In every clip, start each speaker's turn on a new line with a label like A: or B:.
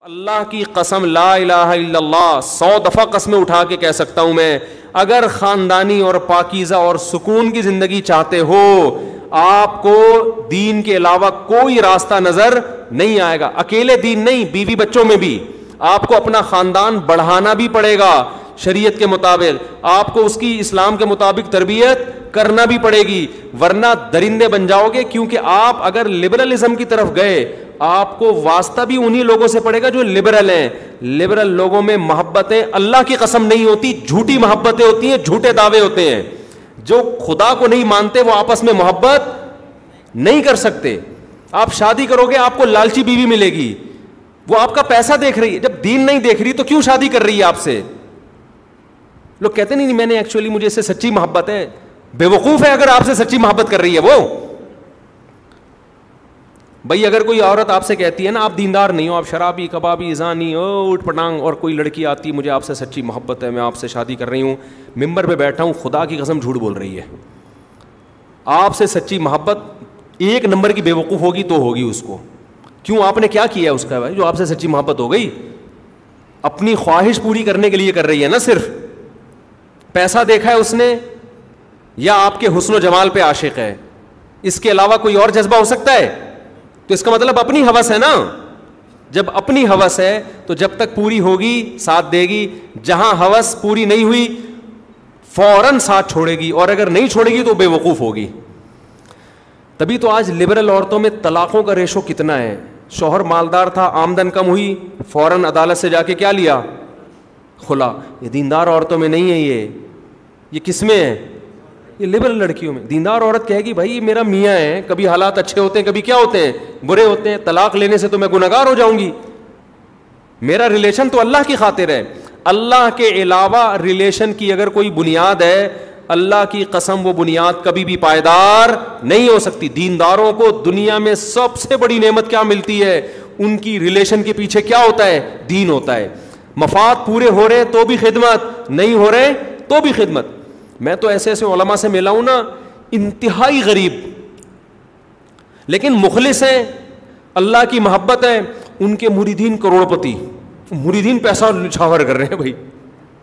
A: اللہ کی قسم لا الہ الا اللہ 100 دفعہ قسمیں اٹھا کے کہہ سکتا ہوں میں, اگر خاندانی اور پاکیزہ اور سکون کی زندگی چاہتے ہو, آپ کو دین کے علاوہ کوئی راستہ نظر نہیں آئے گا. اکیلے دین نہیں, بیوی بچوں میں بھی آپ کو اپنا خاندان بڑھانا بھی پڑے گا شریعت کے مطابق, آپ کو اس کی اسلام کے مطابق تربیت کرنا بھی پڑے گی, ورنہ درندے بن جاؤ گے. کیونکہ آپ اگر لبرلزم کی طرف گئے, آپ کو واسطہ بھی انہی لوگوں سے پڑے گا جو لبرل ہیں. لبرل لوگوں میں محبتیں اللہ کی قسم نہیں ہوتی, جھوٹی محبتیں ہوتی ہیں, جھوٹے دعوے ہوتے ہیں. جو خدا کو نہیں مانتے وہ آپس میں محبت نہیں کر سکتے. آپ شادی کرو گے, آپ کو لالچی بیوی ملے گی, وہ آپ کا پیسہ دیکھ رہی ہے. جب دین نہیں دیکھ رہی تو کیوں شادی کر رہی ہے آپ سے؟ لوگ کہتے نہیں میں نے ایکچولی مجھے اس سے سچی محبت ہے. بے وقوف ہے اگر آپ سے سچی محبت کر رہی ہے وہ. بھائی اگر کوئی عورت آپ سے کہتی ہے نا آپ دیندار نہیں ہو, آپ شرابی کبابی زانی اوٹ پٹانگ, اور کوئی لڑکی آتی مجھے آپ سے سچی محبت ہے, میں آپ سے شادی کر رہی ہوں, ممبر پہ بیٹھا ہوں, خدا کی قسم جھوٹ بول رہی ہے. آپ سے سچی محبت ایک نمبر کی بے وقوف ہوگی تو ہوگی اس کو. کیوں؟ آپ نے کیا کیا اس کا بھائی جو آپ سے سچی محبت ہو گئی؟ اپنی خواہش پوری کرنے کے لیے کر رہی ہے نا, صرف پیسہ دیکھا ہے اس نے, یا آپ کے حسن و جمال پہ عاشق ہے, اس کے علاوہ کوئی اور جذبہ ہو سکتا ہے؟ تو اس کا مطلب اپنی ہوس ہے نا. جب اپنی ہوس ہے تو جب تک پوری ہوگی ساتھ دے گی, جہاں ہوس پوری نہیں ہوئی فوراً ساتھ چھوڑے گی, اور اگر نہیں چھوڑے گی تو بے وقوف ہوگی. تبھی تو آج لبرل عورتوں میں طلاقوں کا ریشو کتنا ہے. شوہر مالدار تھا, آمدن کم ہوئی, فوراً عدالت سے جا کے کیا لیا؟ خلا. یہ دیندار عورتوں میں نہیں ہے, یہ کس میں ہے؟ یہ لبرل لڑکیوں میں. دیندار عورت کہے گی بھائی میرا میاں ہے, کبھی حالات اچھے ہوتے ہیں کبھی کیا ہوتے ہیں برے ہوتے ہیں, طلاق لینے سے تو میں گنہگار ہو جاؤں گی, میرا ریلیشن تو اللہ کی خاطر ہے. اللہ کے علاوہ ریلیشن کی اگر کوئی بنیاد ہے, اللہ کی قسم وہ بنیاد کبھی بھی پائیدار نہیں ہو سکتی. دینداروں کو دنیا میں سب سے بڑی نعمت کیا ملتی ہے؟ ان کی ریلیشن کے پیچھے کیا ہوتا ہے؟ دین ہوتا ہے. مفاد پورے ہو رہے تو بھی خدمت, نہیں ہو رہے تو بھی خدمت. میں تو ایسے ایسے علماء سے ملا ہوں نا, انتہائی غریب لیکن مخلص ہیں, اللہ کی محبت ہے, ان کے مریدین کروڑ پتی, مریدین پیسہ نچھاور کر رہے ہیں بھائی,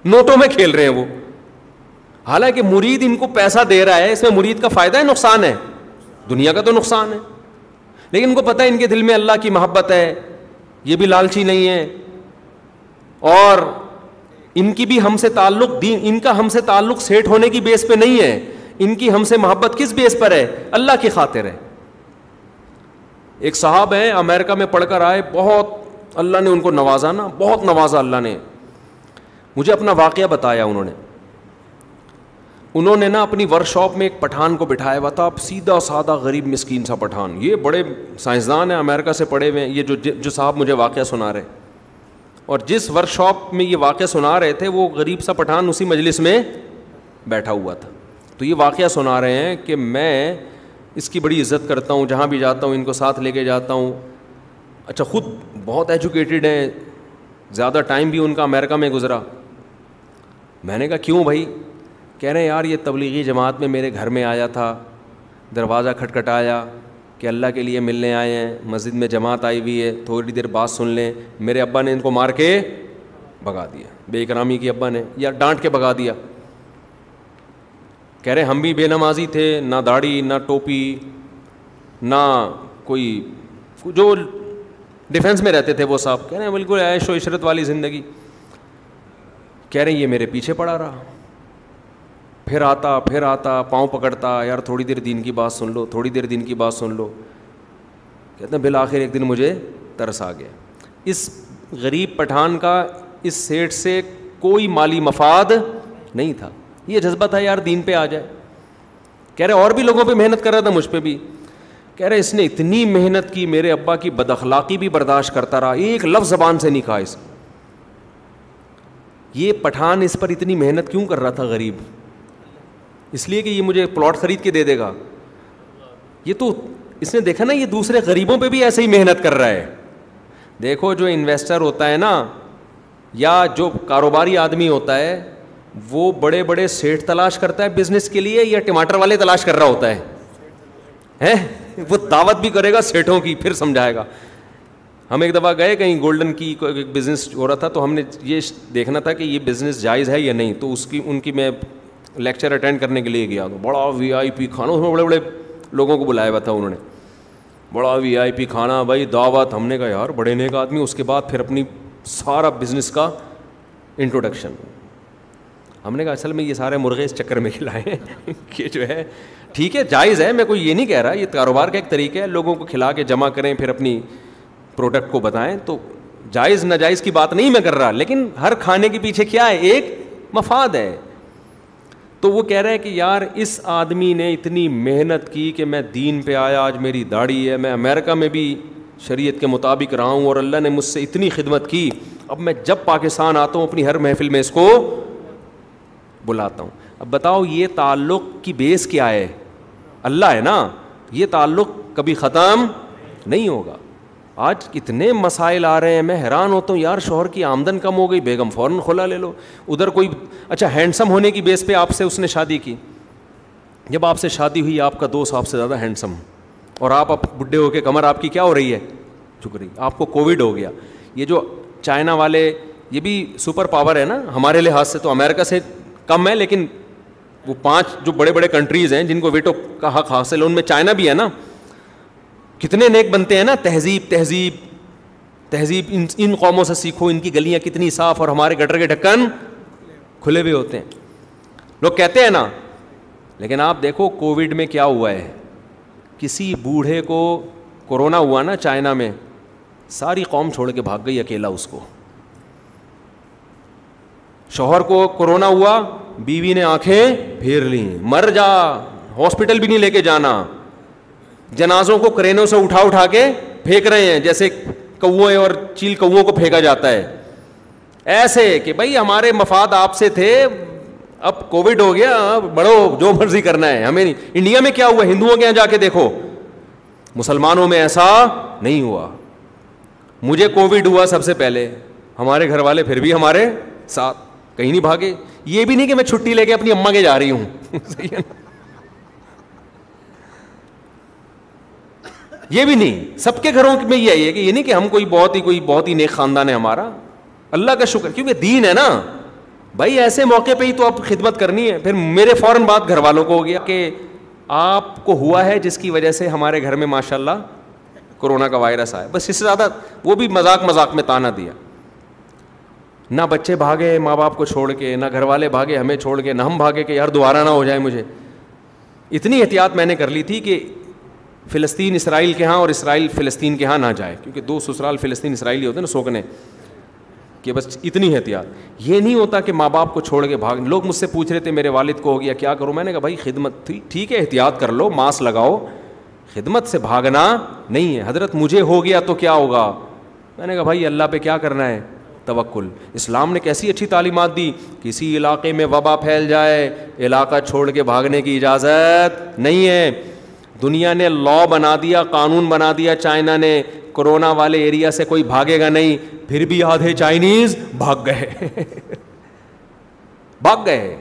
A: نوٹوں میں کھیل رہے ہیں وہ. حالانکہ مرید ان کو پیسہ دے رہا ہے, اس میں مرید کا فائدہ ہے نقصان ہے؟ دنیا کا تو نقصان ہے. لیکن ان کو پتہ ہے ان کے دل میں اللہ کی محبت ہے, یہ بھی لالچی نہیں ہے, اور ان کی بھی ہم سے تعلق دین, ان کا ہم سے تعلق سیٹ ہونے کی بیس پہ نہیں ہے, ان کی ہم سے محبت کس بیس پر ہے؟ اللہ کی خاطر ہے. ایک صاحب ہیں امریکہ میں پڑھ کر آئے, بہت اللہ نے ان کو نوازا نا, بہت نوازا اللہ نے. مجھے اپنا واقعہ بتایا انہوں نے نا اپنی ورک شاپ میں ایک پٹھان کو بٹھایا ہوا تھا, سیدھا سادہ غریب مسکین سا پٹھان. یہ بڑے سائنسدان ہیں, امریکہ سے پڑھے ہوئے ہیں, یہ جو صاحب مجھے واقعہ سنا رہے, اور جس ورک شاپ میں یہ واقعہ سنا رہے تھے وہ غریب سا پٹھان اسی مجلس میں بیٹھا ہوا تھا. تو یہ واقعہ سنا رہے ہیں کہ میں اس کی بڑی عزت کرتا ہوں, جہاں بھی جاتا ہوں ان کو ساتھ لے کے جاتا ہوں. اچھا خود بہت ایجوکیٹڈ ہیں, زیادہ ٹائم بھی ان کا امریکہ میں گزرا. میں نے کہا کیوں بھائی؟ کہہ رہے ہیں یار یہ تبلیغی جماعت میں میرے گھر میں آیا تھا, دروازہ کھٹکھٹایا کہ اللہ کے لیے ملنے آئے ہیں, مسجد میں جماعت آئی ہوئی ہے, تھوڑی دیر بات سن لیں. میرے ابا نے ان کو مار کے بھگا دیا, بے اکرامی کی ابا نے, یا ڈانٹ کے بھگا دیا. کہہ رہے ہم بھی بے نمازی تھے, نہ داڑھی نہ ٹوپی نہ کوئی, جو ڈیفینس میں رہتے تھے وہ صاحب. کہہ رہے ہیں بالکل عیش و عشرت والی زندگی. کہہ رہے ہیں یہ میرے پیچھے پڑا رہا, پھر آتا پاؤں پکڑتا, یار تھوڑی دیر دین کی بات سن لو, تھوڑی دیر دین کی بات سن لو. کہتے ہیں بالآخر ایک دن مجھے ترس آ گیا. اس غریب پٹھان کا اس سیٹ سے کوئی مالی مفاد نہیں تھا, یہ جذبہ تھا یار دین پہ آ جائے. کہہ رہے اور بھی لوگوں پہ محنت کر رہا تھا, مجھ پہ بھی. کہہ رہے اس نے اتنی محنت کی, میرے ابا کی بد اخلاقی بھی برداشت کرتا رہا, ایک لفظ زبان سے نہیں کہا اس. یہ پٹھان اس پر اتنی محنت کیوں کر رہا تھا غریب؟ اس لیے کہ یہ مجھے پلاٹ خرید کے دے دے گا. یہ تو اس نے دیکھا نا یہ دوسرے غریبوں پہ بھی ایسے ہی محنت کر رہا ہے. دیکھو جو انویسٹر ہوتا ہے نا, یا جو کاروباری آدمی ہوتا ہے, وہ بڑے بڑے سیٹ تلاش کرتا ہے بزنس کے لیے, یا ٹماٹر والے تلاش کر رہا ہوتا ہے؟ وہ دعوت بھی کرے گا سیٹوں کی, پھر سمجھائے گا. ہم ایک دفعہ گئے کہیں گولڈن کی بزنس ہو رہا تھا, تو ہم نے یہ دیکھنا تھا کہ یہ بزنس جائز ہے یا نہیں, تو ان کی میں لیکچر اٹینڈ کرنے کے لیے گیا, تو بڑا VIP کھانا, اس میں بڑے بڑے لوگوں کو بلایا ہوا تھا انہوں نے, بڑا VIP کھانا بھائی, دعوت. ہم نے کہا یار بڑے نیک آدمی. اس کے بعد پھر اپنی سارا بزنس کا انٹروڈکشن. ہم نے کہا اصل میں یہ سارے مرغے اس چکر میں کھلائے ہیں کہ جو ہے ٹھیک ہے جائز ہے, میں کوئی یہ نہیں کہہ رہا, یہ کاروبار کا ایک طریقہ ہے, لوگوں کو کھلا کے جمع کریں پھر اپنی پروڈکٹ کو بتائیں, تو جائز ناجائز کی بات نہیں میں کر رہا, لیکن ہر کھانے کے پیچھے کیا ہے, ایک مفاد ہے. تو وہ کہہ رہے ہیں کہ یار اس آدمی نے اتنی محنت کی کہ میں دین پہ آیا, آج میری داڑھی ہے, میں امریکہ میں بھی شریعت کے مطابق رہا ہوں, اور اللہ نے مجھ سے اتنی خدمت کی, اب میں جب پاکستان آتا ہوں اپنی ہر محفل میں اس کو بلاتا ہوں. اب بتاؤ یہ تعلق کی بیس کیا ہے, اللہ ہے نا, یہ تعلق کبھی ختم نہیں ہوگا. آج کتنے مسائل آ رہے ہیں, میں حیران ہوتا ہوں یار, شوہر کی آمدن کم ہو گئی, بیگم فوراً کھلا لے لو. ادھر کوئی اچھا ہینڈسم ہونے کی بیس پہ آپ سے اس نے شادی کی, جب آپ سے شادی ہوئی آپ کا دوست آپ سے زیادہ ہینڈسم, اور آپ اب بڈھے ہو کے کمر آپ کی کیا ہو رہی ہے, جھک رہی, آپ کو کووڈ ہو گیا. یہ جو چائنا والے, یہ بھی سپر پاور ہے نا ہمارے لحاظ سے, تو امریکہ سے کم ہے, لیکن وہ 5 جو بڑے بڑے کنٹریز ہیں جن کو ویٹو کا حق حاصل ہے, ان میں چائنا بھی ہے نا. کتنے نیک بنتے ہیں نا, تہذیب ان قوموں سے سیکھو, ان کی گلیاں کتنی صاف, اور ہمارے گٹر کے ڈھکن کھلے ہوئے ہوتے ہیں, لوگ کہتے ہیں نا. لیکن آپ دیکھو کووڈ میں کیا ہوا ہے, کسی بوڑھے کو کورونا ہوا نا چائنا میں, ساری قوم چھوڑ کے بھاگ گئی اکیلا اس کو. شوہر کو کورونا ہوا, بیوی نے آنکھیں پھیر لیں, مر جا, ہاسپٹل بھی نہیں لے کے جانا, جنازوں کو کرینوں سے اٹھا کے پھینک رہے ہیں جیسے کوے اور چیل کووں کو پھینکا جاتا ہے, ایسے کہ بھائی ہمارے مفاد آپ سے تھے, اب کووڈ ہو گیا, بڑھو جو مرضی کرنا ہے, ہمیں نہیں. انڈیا میں کیا ہوا, ہندوؤں کے یہاں جا کے دیکھو, مسلمانوں میں ایسا نہیں ہوا. مجھے کووڈ ہوا سب سے پہلے, ہمارے گھر والے پھر بھی ہمارے ساتھ, کہیں نہیں بھاگے. یہ بھی نہیں کہ میں چھٹی لے کے اپنی اماں کے جا رہی ہوں صحیح ہے نا, یہ بھی نہیں. سب کے گھروں میں یہی ہے کہ یہ نہیں کہ ہم کوئی بہت ہی نیک خاندان ہے ہمارا, اللہ کا شکر, کیونکہ دین ہے نا بھائی. ایسے موقع پہ ہی تو اب خدمت کرنی ہے. پھر میرے فوراً بات گھر والوں کو ہو گیا کہ آپ کو ہوا ہے جس کی وجہ سے ہمارے گھر میں ماشاءاللہ کورونا کا وائرس آیا, بس اس سے زیادہ. وہ بھی مذاق میں تانا دیا. نہ بچے بھاگے ماں باپ کو چھوڑ کے, نہ گھر والے بھاگے ہمیں چھوڑ کے, نہ ہم بھاگے کہ یار دوبارہ نہ ہو جائے مجھے. اتنی احتیاط میں نے کر لی تھی کہ فلسطین اسرائیل کے ہاں اور اسرائیل فلسطین کے ہاں نہ جائے, کیونکہ 2 سسرال فلسطین اسرائیلی ہوتے ہیں نا سوکنے, کہ بس اتنی احتیاط. یہ نہیں ہوتا کہ ماں باپ کو چھوڑ کے بھاگ. لوگ مجھ سے پوچھ رہے تھے میرے والد کو ہو گیا کیا کروں, میں نے کہا بھائی خدمت تھی, ٹھیک ہے احتیاط کر لو, ماسک لگاؤ, خدمت سے بھاگنا نہیں ہے. حضرت مجھے ہو گیا تو کیا ہوگا, میں نے کہا بھائی اللہ پہ کیا کرنا ہے, توکل. اسلام نے کیسی اچھی تعلیمات دی, کسی علاقے میں وبا پھیل جائے علاقہ چھوڑ کے بھاگنے کی اجازت نہیں ہے. دنیا نے لا بنا دیا, قانون بنا دیا چائنا نے, کورونا والے ایریا سے کوئی بھاگے گا نہیں, پھر بھی آدھے چائنیز بھاگ گئے.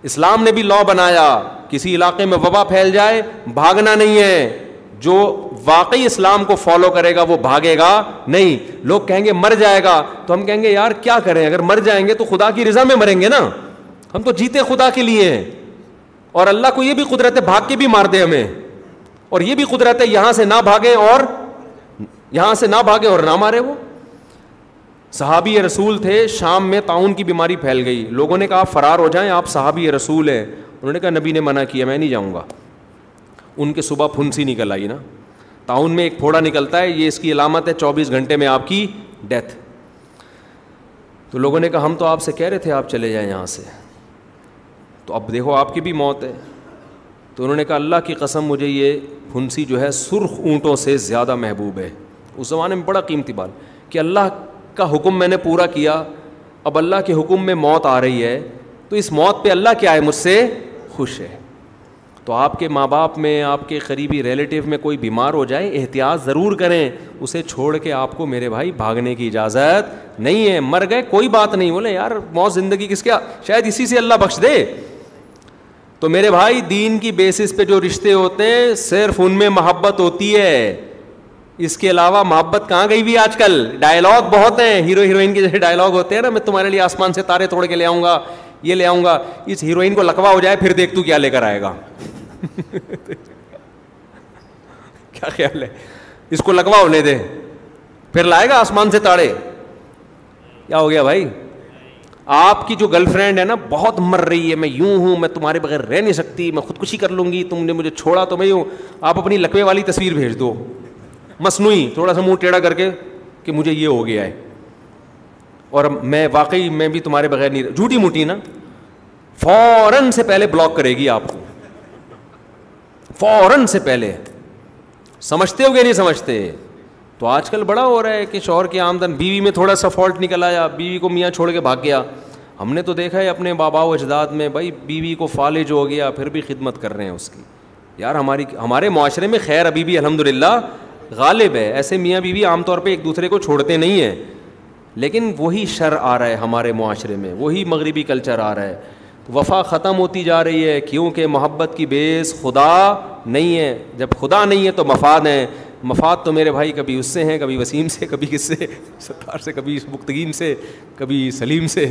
A: اسلام نے بھی لا بنایا, کسی علاقے میں وبا پھیل جائے بھاگنا نہیں ہے, جو واقعی اسلام کو فالو کرے گا وہ بھاگے گا نہیں. لوگ کہیں گے مر جائے گا, تو ہم کہیں گے یار کیا کریں, اگر مر جائیں گے تو خدا کی رضا میں مریں گے نا, ہم تو جیتے خدا کے لیے ہیں. اور اللہ کو یہ بھی قدرت ہے بھاگ کے بھی مار دے ہمیں, اور یہ بھی قدرت ہے یہاں سے نہ بھاگے اور نہ مارے. وہ صحابی رسول تھے, شام میں طاعون کی بیماری پھیل گئی, لوگوں نے کہا آپ فرار ہو جائیں, آپ صحابی رسول ہیں. انہوں نے کہا نبی نے منع کیا, میں نہیں جاؤں گا. ان کے صبح پھنسی نکل آئی نا, طاعون میں ایک پھوڑا نکلتا ہے, یہ اس کی علامت ہے 24 گھنٹے میں آپ کی ڈیتھ. تو لوگوں نے کہا ہم تو آپ سے کہہ رہے تھے آپ چلے جائیں یہاں سے, تو اب دیکھو آپ کی بھی موت ہے. تو انہوں نے کہا اللہ کی قسم مجھے یہ پھنسی جو ہے سرخ اونٹوں سے زیادہ محبوب ہے. اس زمانے میں بڑا قیمتی بات کہ اللہ کا حکم میں نے پورا کیا, اب اللہ کے حکم میں موت آ رہی ہے, تو اس موت پہ اللہ کیا ہے, مجھ سے خوش ہے. تو آپ کے ماں باپ میں, آپ کے قریبی ریلیٹیو میں کوئی بیمار ہو جائے احتیاط ضرور کریں, اسے چھوڑ کے آپ کو میرے بھائی بھاگنے کی اجازت نہیں ہے. مر گئے کوئی بات نہیں, بولے یار موت زندگی کس کیا, شاید اسی سے اللہ بخش دے. تو میرے بھائی دین کی بیسس پہ جو رشتے ہوتے ہیں صرف ان میں محبت ہوتی ہے, اس کے علاوہ محبت کہاں گئی ہوئی آج کل؟ ڈائلاگ بہت ہیں، ہیرو ہیروئن کے جیسے ڈائلاگ ہوتے ہیں نا، میں تمہارے لیے آسمان سے تارے توڑ کے لے آؤں گا، یہ لے آؤں گا. اس ہیروئن کو لکوا ہو جائے پھر دیکھ تو کیا لے کر آئے گا. کیا خیال ہے؟ اس کو لکوا ہونے دے پھر لائے گا آسمان سے تاڑے. کیا ہو گیا بھائی؟ آپ کی جو گرل فرینڈ ہے نا بہت مر رہی ہے، میں یوں ہوں، میں تمہارے بغیر رہ نہیں سکتی، میں خودکشی کر لوں گی، تم نے مجھے چھوڑا تو میں یوں. آپ اپنی لکوے والی تصویر بھیج دو مصنوعی، تھوڑا سا منہ ٹیڑھا کر کے کہ مجھے یہ ہو گیا ہے اور میں واقعی میں بھی تمہارے بغیر نہیں، جھوٹی موٹی نا، فوراً سے پہلے بلاک کرے گی آپ کو، فوراً سے پہلے. سمجھتے ہو گے نہیں سمجھتے؟ تو آج کل بڑا ہو رہا ہے کہ شوہر کی آمدن، بیوی میں تھوڑا سا فالٹ نکل آیا، بیوی کو میاں چھوڑ کے بھاگ گیا. ہم نے تو دیکھا ہے اپنے بابا و اجداد میں، بھائی بیوی کو فالج ہو گیا پھر بھی خدمت کر رہے ہیں اس کی. یار ہمارے معاشرے میں خیر ابھی بھی الحمدللہ غالب ہے، ایسے میاں بیوی عام طور پہ ایک دوسرے کو چھوڑتے نہیں ہیں، لیکن وہی شر آ رہا ہے ہمارے معاشرے میں، وہی مغربی کلچر آ رہا ہے. وفا ختم ہوتی جا رہی ہے کیونکہ محبت کی بیس خدا نہیں ہے. جب خدا نہیں ہے تو مفاد ہیں. مفاد تو میرے بھائی کبھی اس سے ہیں، کبھی وسیم سے، کبھی کس سے، ستار سے، کبھی مختگین سے، کبھی سلیم سے.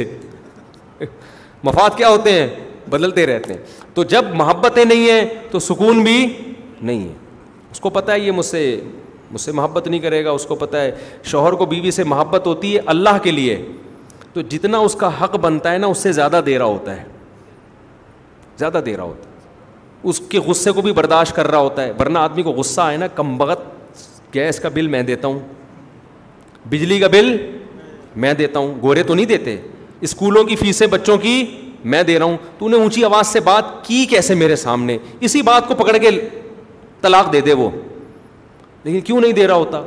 A: مفاد کیا ہوتے ہیں؟ بدلتے رہتے ہیں. تو جب محبتیں نہیں ہیں تو سکون بھی نہیں ہے. اس کو پتہ ہے یہ مجھ سے محبت نہیں کرے گا، اس کو پتہ ہے شوہر کو بیوی سے محبت ہوتی ہے اللہ کے لیے، تو جتنا اس کا حق بنتا ہے نا اس سے زیادہ دے رہا ہوتا ہے، زیادہ دے رہا ہوتا ہے. اس کے غصے کو بھی برداشت کر رہا ہوتا ہے. ورنہ آدمی کو غصہ آئے نا، کم بخت گیس کا بل میں دیتا ہوں، بجلی کا بل میں دیتا ہوں، گورے تو نہیں دیتے، اسکولوں کی فیسیں بچوں کی میں دے رہا ہوں، تو نے اونچی آواز سے بات کی کیسے میرے سامنے؟ اسی بات کو پکڑ کے طلاق دے دے وہ. لیکن کیوں نہیں دے رہا ہوتا؟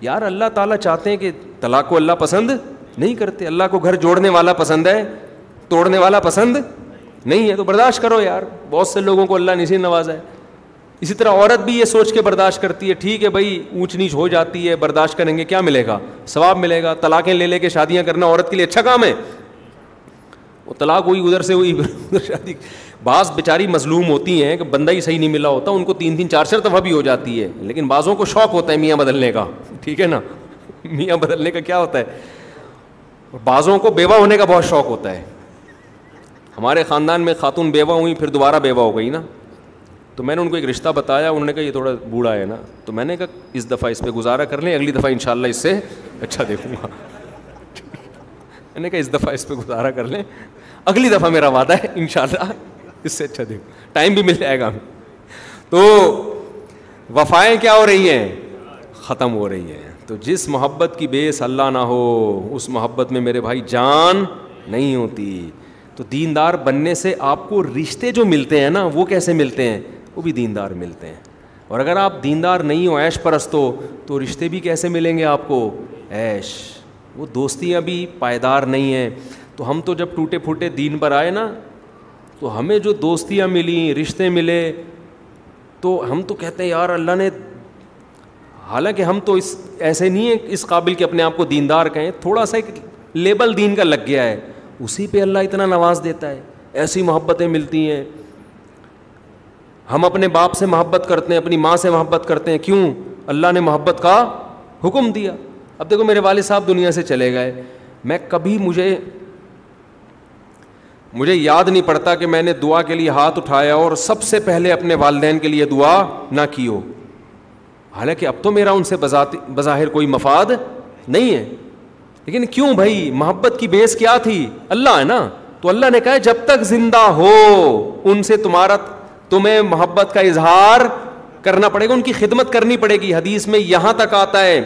A: یار اللہ تعالیٰ چاہتے ہیں کہ طلاق کو اللہ پسند نہیں کرتے. اللہ کو گھر جوڑنے والا پسند ہے، توڑنے والا پسند نہیں ہے. تو برداشت کرو یار. بہت سے لوگوں کو اللہ نے اسی نوازا ہے. اسی طرح عورت بھی یہ سوچ کے برداشت کرتی ہے، ٹھیک ہے بھائی اونچ نیچ ہو جاتی ہے، برداشت کریں گے، کیا ملے گا؟ ثواب ملے گا. طلاقیں لے کے شادیاں کرنا عورت کے لیے اچھا کام ہے. وہ طلاق ہوئی ادھر سے ہوئی ادھر شادی. بعض بیچاری مظلوم ہوتی ہیں کہ بندہ ہی صحیح نہیں ملا ہوتا، ان کو 3 4 دفعہ بھی ہو جاتی ہے، لیکن بعضوں کو شوق ہوتا ہے میاں بدلنے کا. ٹھیک ہے نا، میاں بدلنے کا کیا ہوتا ہے. بعضوں کو بیوہ ہونے کا بہت شوق ہوتا ہے. ہمارے خاندان میں خاتون بیوہ ہوئی پھر دوبارہ بیوہ ہو گئی نا، تو میں نے ان کو ایک رشتہ بتایا، انہوں نے کہا یہ تھوڑا بوڑھا ہے نا، تو میں نے کہا اس دفعہ اس پہ گزارا کر لیں، اگلی دفعہ انشاءاللہ اس سے اچھا دیکھوں گا. میں نے کہا اس دفعہ اس پہ گزارا کر لیں، اگلی دفعہ میرا وعدہ ہے انشاءاللہ اس سے اچھا دیکھوں، ٹائم بھی مل جائے گا. تو وفائیں کیا ہو رہی ہیں؟ ختم ہو رہی ہیں. تو جس محبت کی بیس اللہ نہ ہو اس محبت میں میرے بھائی جان نہیں ہوتی. تو دیندار بننے سے آپ کو رشتے جو ملتے ہیں نا وہ کیسے ملتے ہیں؟ وہ بھی دیندار ملتے ہیں. اور اگر آپ دیندار نہیں ہو، عیش پرست ہو، تو رشتے بھی کیسے ملیں گے آپ کو؟ عیش. وہ دوستیاں بھی پائیدار نہیں ہیں. تو ہم تو جب ٹوٹے پھوٹے دین پر آئے نا، تو ہمیں جو دوستیاں ملیں، رشتے ملے، تو ہم تو کہتے ہیں یار اللہ نے، حالانکہ ہم تو ایسے نہیں ہیں اس قابل کہ اپنے آپ کو دیندار کہیں، تھوڑا سا ایک لیبل دین کا لگ گیا ہے، اسی پہ اللہ اتنا نواز دیتا ہے، ایسی محبتیں ملتی ہیں. ہم اپنے باپ سے محبت کرتے ہیں، اپنی ماں سے محبت کرتے ہیں، کیوں؟ اللہ نے محبت کا حکم دیا. اب دیکھو میرے والد صاحب دنیا سے چلے گئے، میں کبھی مجھے یاد نہیں پڑتا کہ میں نے دعا کے لیے ہاتھ اٹھایا اور سب سے پہلے اپنے والدین کے لیے دعا نہ کی ہو. حالانکہ اب تو میرا ان سے بظاہر کوئی مفاد نہیں ہے، لیکن کیوں بھائی؟ محبت کی بیس کیا تھی؟ اللہ ہے نا. تو اللہ نے کہا جب تک زندہ ہو ان سے تمہیں محبت کا اظہار کرنا پڑے گا، ان کی خدمت کرنی پڑے گی. حدیث میں یہاں تک آتا ہے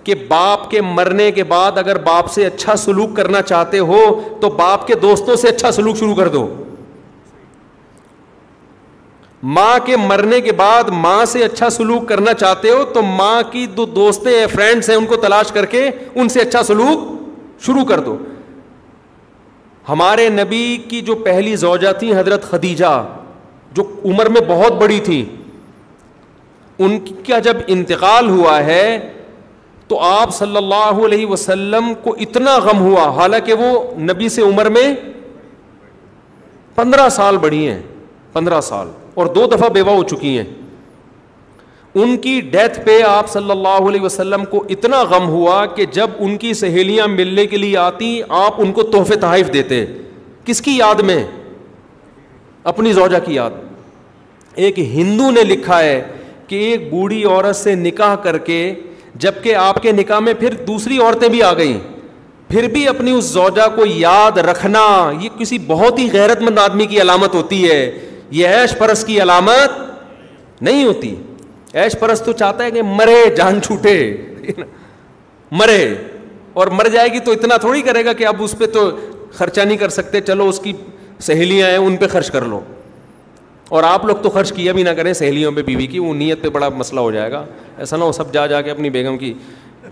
A: کہ باپ کے مرنے کے بعد اگر باپ سے اچھا سلوک کرنا چاہتے ہو تو باپ کے دوستوں سے اچھا سلوک شروع کر دو. ماں کے مرنے کے بعد ماں سے اچھا سلوک کرنا چاہتے ہو تو ماں کی جو دوستیں ہیں، فرینڈس ہیں، ان کو تلاش کر کے ان سے اچھا سلوک شروع کر دو. ہمارے نبی کی جو پہلی زوجہ تھی حضرت خدیجہ، جو عمر میں بہت بڑی تھی، ان کا جب انتقال ہوا ہے تو آپ صلی اللہ علیہ وسلم کو اتنا غم ہوا، حالانکہ وہ نبی سے عمر میں 15 سال بڑی ہیں، 15 سال، اور 2 دفعہ بیوہ ہو چکی ہیں. ان کی ڈیتھ پہ آپ صلی اللہ علیہ وسلم کو اتنا غم ہوا کہ جب ان کی سہیلیاں ملنے کے لیے آتی آپ ان کو تحفے تحائف دیتے. کس کی یاد میں؟ اپنی زوجہ کی یاد. ایک ہندو نے لکھا ہے کہ ایک بوڑھی عورت سے نکاح کر کے, جبکہ آپ کے نکاح میں پھر دوسری عورتیں بھی آ گئیں, پھر بھی اپنی اس زوجہ کو یاد رکھنا یہ کسی بہت ہی غیرت مند آدمی کی علامت ہوتی ہے, یہ عیش پرست کی علامت نہیں ہوتی. عیش پرست تو چاہتا ہے کہ مرے, جان چھوٹے, مرے, اور مر جائے گی تو اتنا تھوڑی کرے گا کہ اب اس پہ تو خرچہ نہیں کر سکتے, چلو اس کی سہیلیاں ہیں ان پہ خرچ کر لو. اور آپ لوگ تو خرچ کیا بھی نہ کریں سہیلیوں پہ, بیوی کی, وہ نیت پہ بڑا مسئلہ ہو جائے گا. ایسا نہ ہو سب جا کے اپنی بیگم کی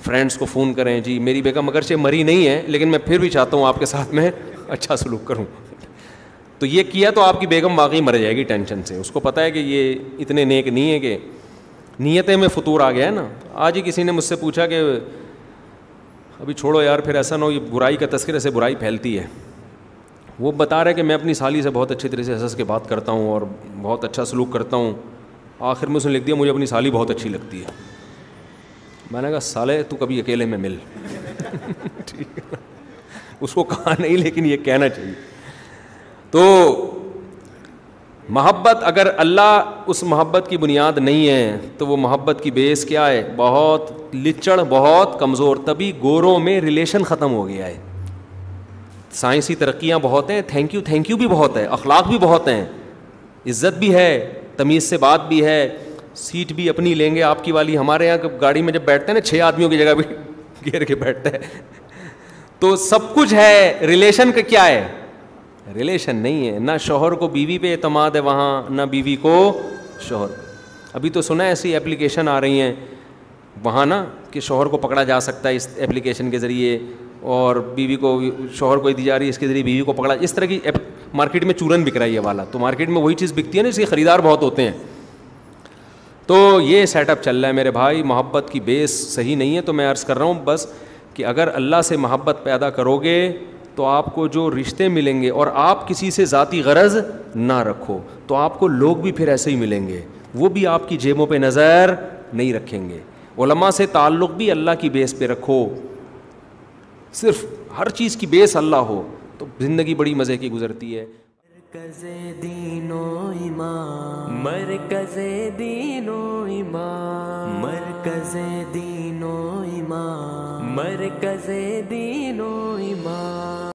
A: فرینڈس کو فون کریں, جی میری بیگم اگرچہ مری نہیں ہے لیکن میں پھر بھی چاہتا ہوں آپ کے ساتھ میں اچھا سلوک کروں. تو یہ کیا تو آپ کی بیگم واقعی مر جائے گی ٹینشن سے. اس کو پتہ ہے کہ یہ اتنے نیک نہیں ہے, کہ نیتیں میں فطور آ گیا ہے نا. آج ہی کسی نے مجھ سے پوچھا کہ ابھی چھوڑو یار, پھر ایسا نہ ہو, یہ برائی کا تذکرے سے برائی پھیلتی ہے. وہ بتا رہے کہ میں اپنی سالی سے بہت اچھی طرح سے ہنس کے بات کرتا ہوں اور بہت اچھا سلوک کرتا ہوں. آخر میں اس نے لکھ دیا مجھے اپنی سالی بہت اچھی لگتی ہے. میں نے کہا سالے تو کبھی اکیلے میں مل. ٹھیک ہے, اس کو کہا نہیں لیکن یہ کہنا چاہیے. تو محبت, اگر اللہ اس محبت کی بنیاد نہیں ہے تو وہ محبت کی بیس کیا ہے؟ بہت لچڑ, بہت کمزور. تبھی گوروں میں ریلیشن ختم ہو گیا ہے. سائنسی ترقیاں بہت ہیں, تھینک یو بھی بہت ہے, اخلاق بھی بہت ہیں, عزت بھی ہے, تمیز سے بات بھی ہے, سیٹ بھی اپنی لیں گے آپ کی والی. ہمارے یہاں گاڑی میں جب بیٹھتے ہیں نا 6 آدمیوں کی جگہ بھی گھیر کے بیٹھتا ہے. تو سب کچھ ہے, ریلیشن کا کیا ہے؟ ریلیشن نہیں ہے. نہ شوہر کو بیوی پہ اعتماد ہے وہاں, نہ بیوی کو شوہر. ابھی تو سنا ہے ایسی ایپلیکیشن آ رہی ہیں وہاں نا کہ شوہر کو پکڑا جا سکتا ہے اس ایپلیکیشن کے ذریعے, اور بیوی کو, شوہر کو دی جا رہی ہے اس کے ذریعے بیوی کو پکڑا. اس طرح کی مارکیٹ میں چورن بک رہا ہے یہ والا. تو مارکیٹ میں وہی چیز بکتی ہے نا, اس کے خریدار بہت ہوتے ہیں. تو یہ سیٹ اپ چل رہا ہے میرے بھائی. محبت کی بیس صحیح نہیں ہے. تو میں عرض کر رہا ہوں بس کہ اگر اللہ سے محبت پیدا کرو گے تو آپ کو جو رشتے ملیں گے, اور آپ کسی سے ذاتی غرض نہ رکھو, تو آپ کو لوگ بھی پھر ایسے ہی ملیں گے, وہ بھی آپ کی جیبوں پہ نظر نہیں رکھیں گے. علماء سے تعلق بھی اللہ کی بیس پہ رکھو, صرف ہر چیز کی بیس اللہ ہو تو زندگی بڑی مزے کی گزرتی ہے.
B: مرکز دین و ایمان, مرکز دین و ایمان, مرکز دین و ایمان, مرکز دین و ایمان.